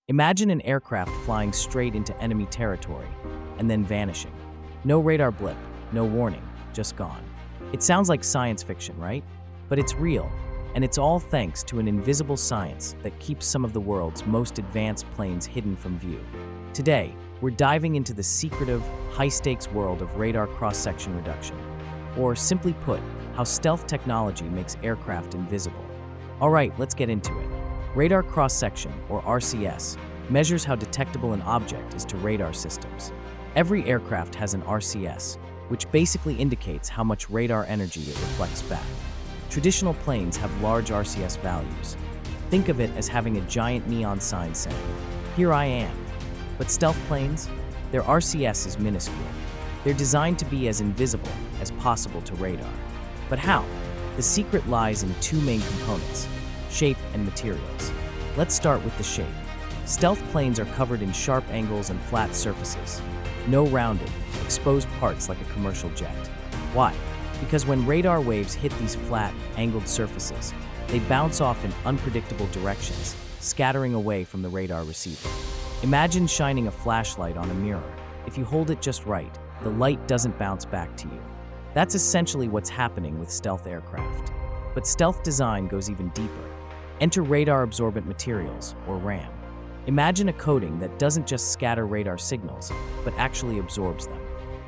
Imagine an aircraft flying straight into enemy territory and then vanishing. No radar blip, no warning, just gone. It sounds like science fiction, right? But it's real, and it's all thanks to an invisible science that keeps some of the world's most advanced planes hidden from view. Today, we're diving into the secretive, high-stakes world of radar cross-section reduction, or simply put, how stealth technology makes aircraft invisible. All right, let's get into it. Radar cross-section, or RCS, measures how detectable an object is to radar systems. Every aircraft has an RCS, which basically indicates how much radar energy it reflects back. Traditional planes have large RCS values. Think of it as having a giant neon sign saying, "Here I am." But stealth planes? Their RCS is minuscule. They're designed to be as invisible as possible to radar. But how? The secret lies in two main components: shape and materials. Let's start with the shape. Stealth planes are covered in sharp angles and flat surfaces. No rounded, exposed parts like a commercial jet. Why? Because when radar waves hit these flat, angled surfaces, they bounce off in unpredictable directions, scattering away from the radar receiver. Imagine shining a flashlight on a mirror. If you hold it just right, the light doesn't bounce back to you. That's essentially what's happening with stealth aircraft. But stealth design goes even deeper. Enter radar-absorbent materials, or RAM. Imagine a coating that doesn't just scatter radar signals, but actually absorbs them.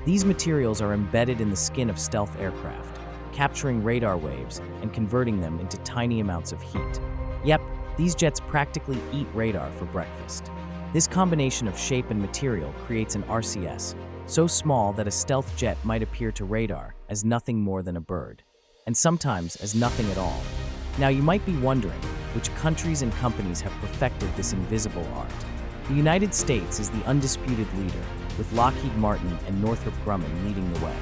These materials are embedded in the skin of stealth aircraft, capturing radar waves and converting them into tiny amounts of heat. Yep, these jets practically eat radar for breakfast. This combination of shape and material creates an RCS, so small that a stealth jet might appear to radar as nothing more than a bird, and sometimes as nothing at all. Now you might be wondering, which countries and companies have perfected this invisible art? The United States is the undisputed leader, with Lockheed Martin and Northrop Grumman leading the way.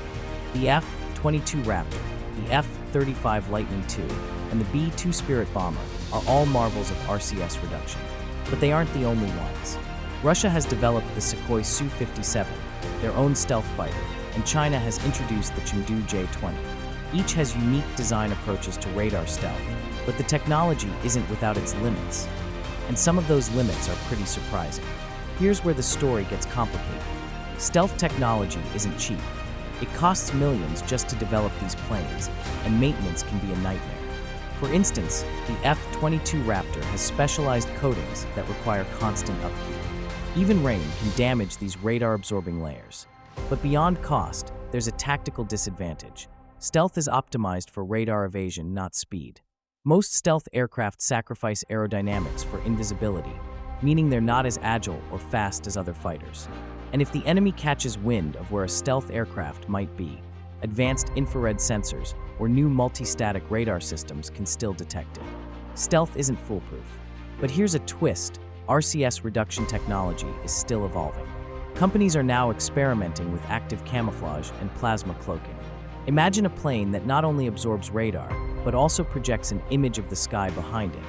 The F-22 Raptor, the F-35 Lightning II, and the B-2 Spirit bomber are all marvels of RCS reduction. But they aren't the only ones. Russia has developed the Sukhoi Su-57, their own stealth fighter, and China has introduced the Chengdu J-20. Each has unique design approaches to radar stealth, but the technology isn't without its limits. And some of those limits are pretty surprising. Here's where the story gets complicated. Stealth technology isn't cheap. It costs millions just to develop these planes, and maintenance can be a nightmare. For instance, the F-22 Raptor has specialized coatings that require constant upkeep. Even rain can damage these radar-absorbing layers. But beyond cost, there's a tactical disadvantage. Stealth is optimized for radar evasion, not speed. Most stealth aircraft sacrifice aerodynamics for invisibility, meaning they're not as agile or fast as other fighters. And if the enemy catches wind of where a stealth aircraft might be, advanced infrared sensors or new multi-static radar systems can still detect it. Stealth isn't foolproof. But here's a twist: RCS reduction technology is still evolving. Companies are now experimenting with active camouflage and plasma cloaking. Imagine a plane that not only absorbs radar, but also projects an image of the sky behind it,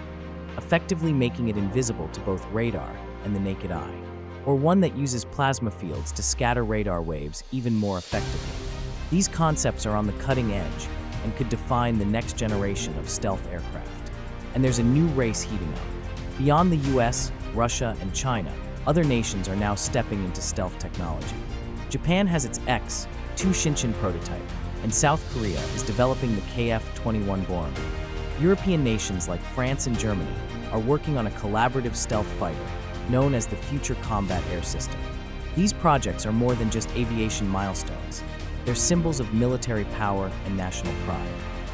effectively making it invisible to both radar and the naked eye. Or one that uses plasma fields to scatter radar waves even more effectively. These concepts are on the cutting edge and could define the next generation of stealth aircraft. And there's a new race heating up. Beyond the US, Russia, and China, other nations are now stepping into stealth technology. Japan has its X-2 Shinshin prototype, and South Korea is developing the KF-21 Boramae. European nations like France and Germany are working on a collaborative stealth fighter known as the Future Combat Air System. These projects are more than just aviation milestones. They're symbols of military power and national pride.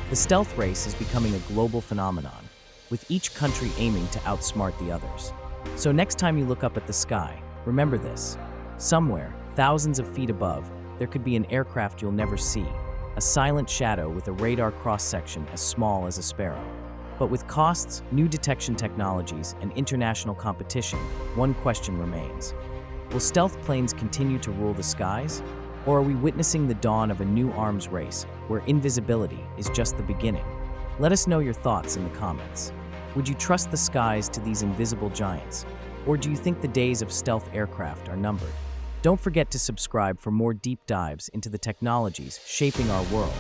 The stealth race is becoming a global phenomenon, with each country aiming to outsmart the others. So next time you look up at the sky, remember this: somewhere, thousands of feet above, there could be an aircraft you'll never see, a silent shadow with a radar cross-section as small as a sparrow. But with costs, new detection technologies, and international competition, one question remains. Will stealth planes continue to rule the skies? Or are we witnessing the dawn of a new arms race where invisibility is just the beginning? Let us know your thoughts in the comments. Would you trust the skies to these invisible giants? Or do you think the days of stealth aircraft are numbered? Don't forget to subscribe for more deep dives into the technologies shaping our world.